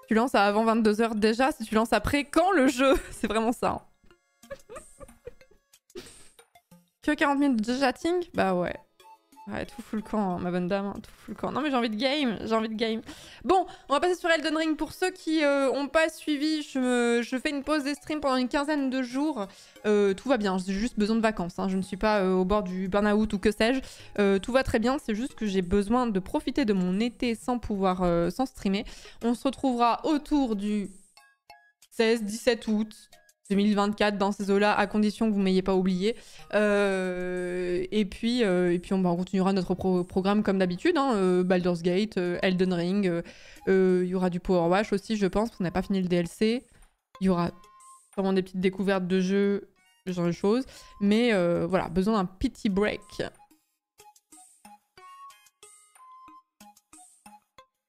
Tu lances à avant 22h déjà, si tu lances après, quand le jeu? C'est vraiment ça. Hein. Que 40 minutes de chatting? Bah ouais. Ouais, tout fout le camp, hein, ma bonne dame, hein, tout fout le camp. Non mais j'ai envie de game, j'ai envie de game. Bon, on va passer sur Elden Ring. Pour ceux qui ont pas suivi, je fais une pause des streams pendant une quinzaine de jours. Tout va bien, j'ai juste besoin de vacances. Hein. Je ne suis pas au bord du burn-out ou que sais-je. Tout va très bien, c'est juste que j'ai besoin de profiter de mon été sans pouvoir sans streamer. On se retrouvera autour du 16-17 août. 2024 dans ces eaux-là, à condition que vous ne m'ayez pas oublié. Et puis on continuera notre programme comme d'habitude. Hein, Baldur's Gate, Elden Ring. Il y aura du Power Wash aussi, je pense, parce qu'on n'a pas fini le DLC. Il y aura vraiment des petites découvertes de jeux, ce genre de choses. Mais voilà, besoin d'un petit break.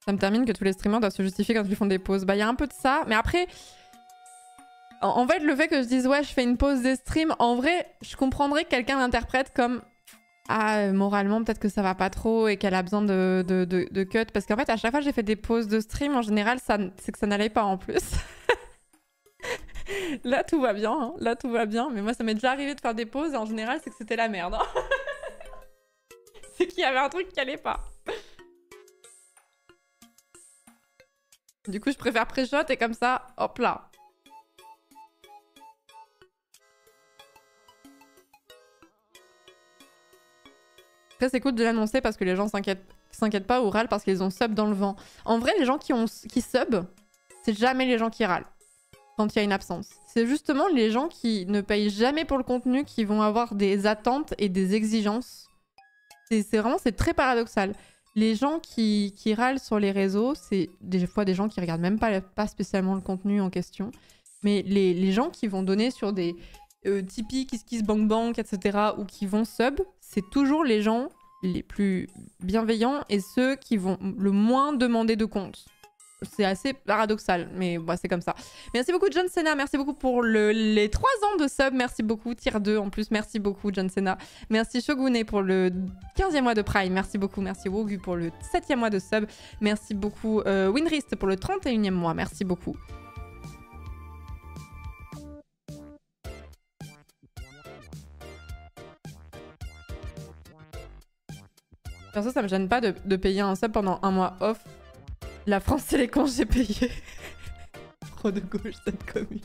Ça me termine que tous les streamers doivent se justifier quand ils font des pauses. Bah, il y a un peu de ça. Mais après... En fait, le fait que je dise ouais, je fais une pause des streams, en vrai, je comprendrais que quelqu'un l'interprète comme ah, moralement, peut-être que ça va pas trop et qu'elle a besoin de cut. Parce qu'en fait, à chaque fois que j'ai fait des pauses de stream, en général, c'est que ça n'allait pas en plus. Là, tout va bien. Hein. Là, tout va bien. Mais moi, ça m'est déjà arrivé de faire des pauses et en général, c'est que c'était la merde. Hein. C'est qu'il y avait un truc qui allait pas. Du coup, je préfère pré-shot et comme ça, hop là. Après, c'est cool de l'annoncer parce que les gens s'inquiètent pas ou râlent parce qu'ils ont sub dans le vent. En vrai, les gens qui sub, c'est jamais les gens qui râlent quand il y a une absence. C'est justement les gens qui ne payent jamais pour le contenu qui vont avoir des attentes et des exigences. C'est très paradoxal. Les gens qui râlent sur les réseaux, c'est des fois des gens qui regardent même pas spécialement le contenu en question. Mais les gens qui vont donner sur des... Tipeee, KissKissBankBank, etc. ou qui vont sub, c'est toujours les gens les plus bienveillants et ceux qui vont le moins demander de compte. C'est assez paradoxal, mais bah, c'est comme ça. Merci beaucoup John Cena, merci beaucoup pour les 3 ans de sub, merci beaucoup. Tier 2 en plus, merci beaucoup John Cena. Merci Shogune pour le 15e mois de Prime, merci beaucoup. Merci Wogu pour le 7e mois de sub. Merci beaucoup Winrist pour le 31e mois, merci beaucoup. Perso, ça me gêne pas de payer un sub pendant un mois off. La France, c'est les congés payés. Trop de gauche, cette commune.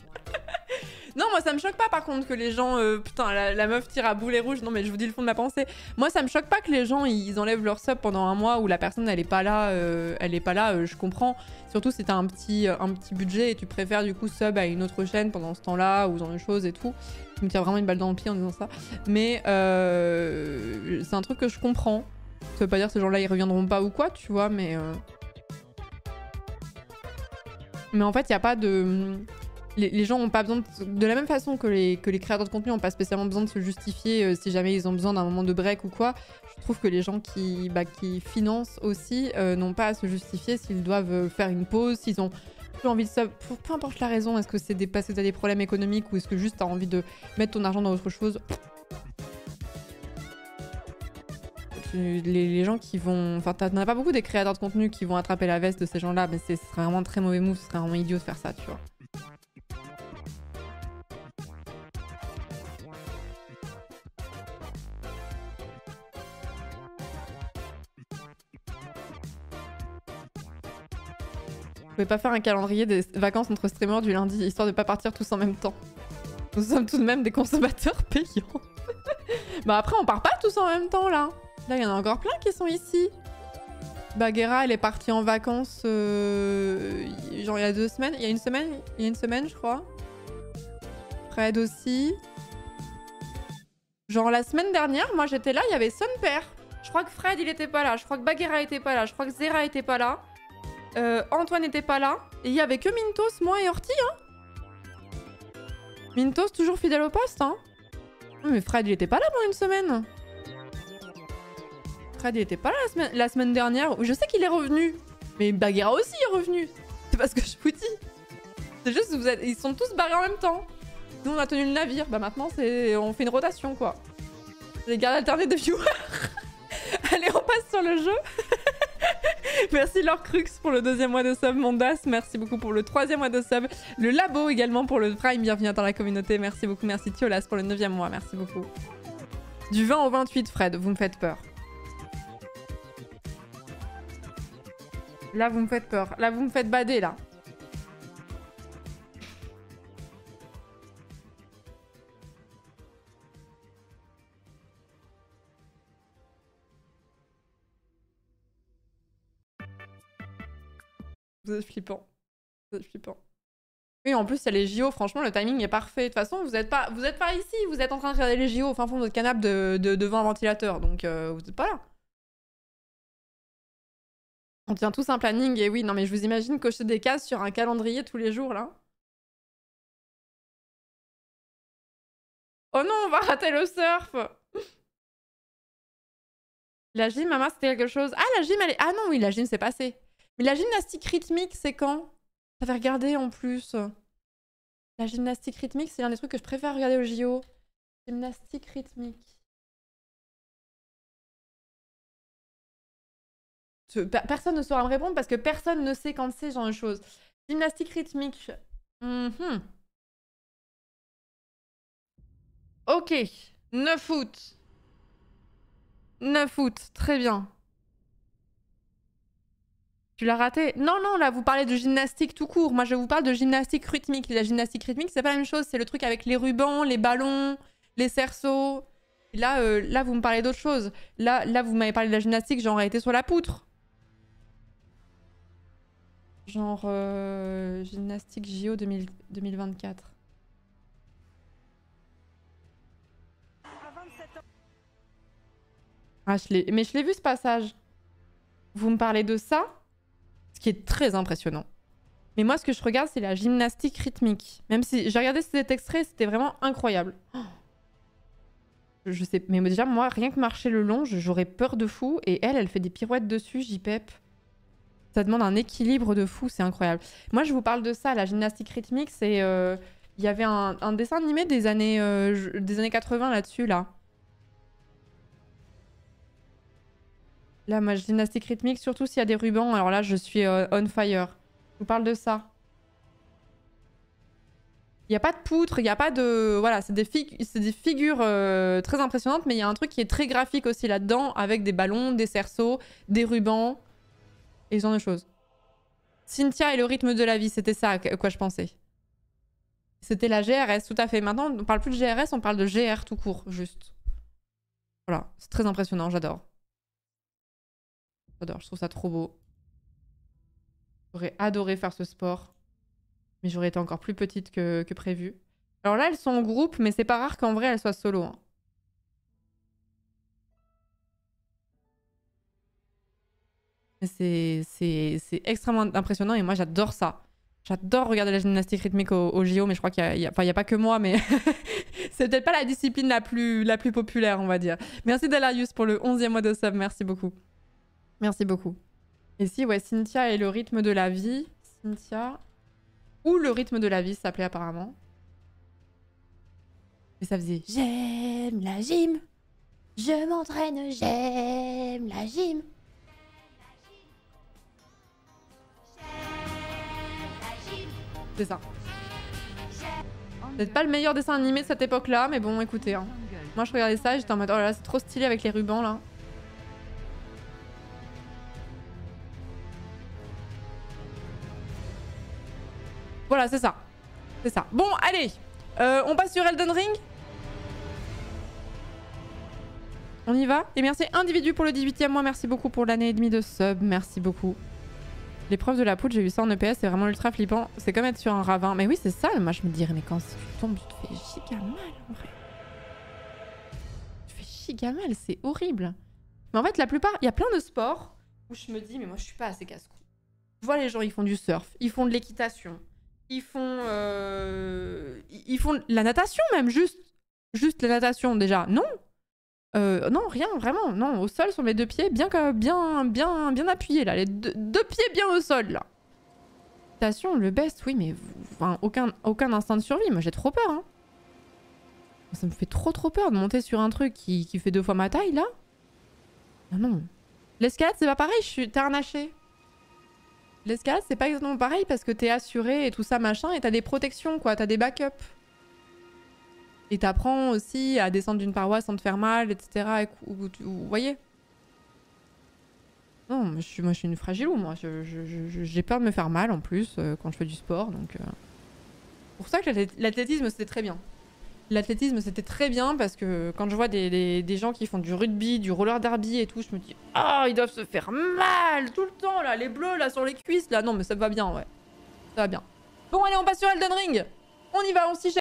Non, moi, ça me choque pas, par contre, que les gens... putain, la meuf tire à boulet rouge. Non, mais je vous dis le fond de ma pensée. Moi, ça me choque pas que les gens, ils enlèvent leur sub pendant un mois où la personne, elle est pas là. Je comprends. Surtout si t'as un petit budget et tu préfères, du coup, sub à une autre chaîne pendant ce temps-là ou ce genre de choses et tout. Je me tire vraiment une balle dans le pied en disant ça. Mais c'est un truc que je comprends. Ça veut pas dire que ces gens-là, ils reviendront pas ou quoi, tu vois, mais en fait, il n'y a pas de... Les gens n'ont pas besoin de la même façon que les créateurs de contenu n'ont pas spécialement besoin de se justifier si jamais ils ont besoin d'un moment de break ou quoi. Je trouve que les gens qui financent aussi n'ont pas à se justifier s'ils doivent faire une pause, s'ils ont plus envie de ça. Peu importe la raison, est-ce que c'est parce que tu as des problèmes économiques ou est-ce que juste tu as envie de mettre ton argent dans autre chose. Les gens qui vont... Enfin, t'en as pas beaucoup des créateurs de contenu qui vont attraper la veste de ces gens-là, mais ce serait vraiment un très mauvais move, ce serait vraiment idiot de faire ça, tu vois. Vous pouvez pas faire un calendrier des vacances entre streamers du lundi, histoire de pas partir tous en même temps. Nous sommes tout de même des consommateurs payants. Bah après, on part pas tous en même temps, là. Là, il y en a encore plein qui sont ici. Bagheera, elle est partie en vacances, genre il y a 2 semaines. Il y a une semaine, je crois. Fred aussi. Genre la semaine dernière, moi j'étais là, il y avait son père. Je crois que Fred, il était pas là. Je crois que Bagheera était pas là. Je crois que Zera était pas là. Antoine était pas là. Et il y avait que Mintos, moi et Horty, hein. Mintos, toujours fidèle au poste, hein. Mais Fred, il était pas là pendant une semaine. Fred, il était pas là la semaine dernière. Je sais qu'il est revenu. Mais Bagheera aussi est revenu. C'est parce que je vous dis. C'est juste que ils sont tous barrés en même temps. Nous, on a tenu le navire. Bah maintenant, on fait une rotation, quoi. Les gardes alternés de viewers. Allez, on passe sur le jeu. Merci Laure Crux pour le 2e mois de sub. Mondas, merci beaucoup pour le 3e mois de sub. Le Labo également pour le Prime. Bienvenue dans la communauté. Merci beaucoup. Merci Thiolas pour le 9e mois. Merci beaucoup. Du 20 au 28, Fred. Vous me faites peur. Là, vous me faites peur. Là, vous me faites bader, là. Vous êtes flippant. Vous êtes flippant. Oui, en plus, il y a les JO. Franchement, le timing est parfait. De toute façon, vous êtes pas ici. Vous êtes en train de regarder les JO au fin fond de votre canapé devant un ventilateur. Donc, vous n'êtes pas là. On tient tous un planning. Et oui, non, mais je vous imagine cocher des cases sur un calendrier tous les jours, là. Oh non, on va rater le surf. La gym, maman, c'était quelque chose. Ah, la gym, elle est... Ah non, oui, la gym, c'est passé. Mais la gymnastique rythmique, c'est quand? J'avais regardé en plus. La gymnastique rythmique, c'est l'un des trucs que je préfère regarder au JO. Gymnastique rythmique. Personne ne saura me répondre parce que personne ne sait quand c'est ce genre de choses. Gymnastique rythmique. Ok. 9 août. 9 août. Très bien. Tu l'as raté? Non, non, là, vous parlez de gymnastique tout court. Moi, je vous parle de gymnastique rythmique. La gymnastique rythmique, c'est pas la même chose. C'est le truc avec les rubans, les ballons, les cerceaux. Et là, là, vous me parlez d'autre chose. Là, vous m'avez parlé de la gymnastique, genre, elle était sur la poutre. Genre, gymnastique JO 2024. Ah, mais je l'ai vu, ce passage. Vous me parlez de ça? Ce qui est très impressionnant. Mais moi, ce que je regarde, c'est la gymnastique rythmique. Même si j'ai regardé cet extrait, c'était vraiment incroyable. Oh, je sais, mais déjà, moi, rien que marcher le long, j'aurais peur de fou. Et elle fait des pirouettes dessus, j'y pep. Ça demande un équilibre de fou, c'est incroyable. Moi, je vous parle de ça, la gymnastique rythmique, c'est... Il y avait un dessin animé des années 80 là-dessus, là. Là, ma gymnastique rythmique, surtout s'il y a des rubans, alors là, je suis on fire. Je vous parle de ça. Il n'y a pas de poutre, il n'y a pas de... Voilà, c'est des figures très impressionnantes, mais il y a un truc qui est très graphique aussi là-dedans, avec des ballons, des cerceaux, des rubans, et ce genre de choses. Cynthia et le rythme de la vie, c'était ça à quoi je pensais. C'était la GRS, tout à fait. Maintenant, on parle plus de GRS, on parle de GR tout court, juste. Voilà, c'est très impressionnant, j'adore. J'adore, je trouve ça trop beau. J'aurais adoré faire ce sport. Mais j'aurais été encore plus petite que prévu. Alors là, elles sont en groupe, mais c'est pas rare qu'en vrai, elles soient solo. Hein. C'est extrêmement impressionnant et moi, j'adore ça. J'adore regarder la gymnastique rythmique au JO, mais je crois qu'il y a pas que moi, mais c'est peut-être pas la discipline la plus populaire, on va dire. Merci Delarius pour le 11e mois de sub, merci beaucoup. Merci beaucoup. Et si, ouais, Cynthia et le rythme de la vie. Cynthia. Ou le rythme de la vie, ça s'appelait apparemment. Et ça faisait j'aime la gym. Je m'entraîne, j'aime la gym. C'est ça. Peut-être pas le meilleur dessin animé de cette époque-là, mais bon, écoutez. Hein. Moi, je regardais ça et j'étais en mode, oh là là, c'est trop stylé avec les rubans, là. Voilà, c'est ça. C'est ça. Bon, allez. On passe sur Elden Ring. On y va. Et merci individu pour le 18e mois. Merci beaucoup pour l'année et demie de sub. Merci beaucoup. L'épreuve de la poudre, j'ai vu ça en EPS. C'est vraiment ultra flippant. C'est comme être sur un ravin. Mais oui, c'est ça. Moi, je me dirais, mais quand tu tombes, tu te fais giga mal, en vrai. Tu te fais giga mal. C'est horrible. Mais en fait, la plupart, il y a plein de sports où je me dis, mais moi, je suis pas assez casse-cou. Je vois les gens, ils font du surf, ils font de l'équitation, ils font la natation même, juste la natation déjà. Non, non, rien, vraiment, non. Au sol sur mes 2 pieds, bien appuyés là, les deux pieds bien au sol là. Natation, le best, oui, mais enfin, aucun instinct de survie. Moi, j'ai trop peur. Hein. Ça me fait trop peur de monter sur un truc qui fait 2 fois ma taille là. Ah non. L'escalade, c'est pas pareil, t'es harnaché. L'escalade, c'est pas exactement pareil parce que t'es assuré et tout ça, machin, et t'as des protections, quoi. T'as des backups. Et t'apprends aussi à descendre d'une paroi sans te faire mal, etc. Vous voyez? Non, moi je suis une fragilou, moi. J'ai peur de me faire mal en plus quand je fais du sport, donc... C'est pour ça que l'athlétisme, c'était très bien. L'athlétisme, c'était très bien parce que quand je vois des gens qui font du rugby, du roller derby et tout, je me dis « Ah, ils doivent se faire mal tout le temps, là, les bleus, là, sur les cuisses, là. » Non, mais ça va bien, ouais. Ça va bien. Bon, allez, on passe sur Elden Ring. On y va, on s'y jette.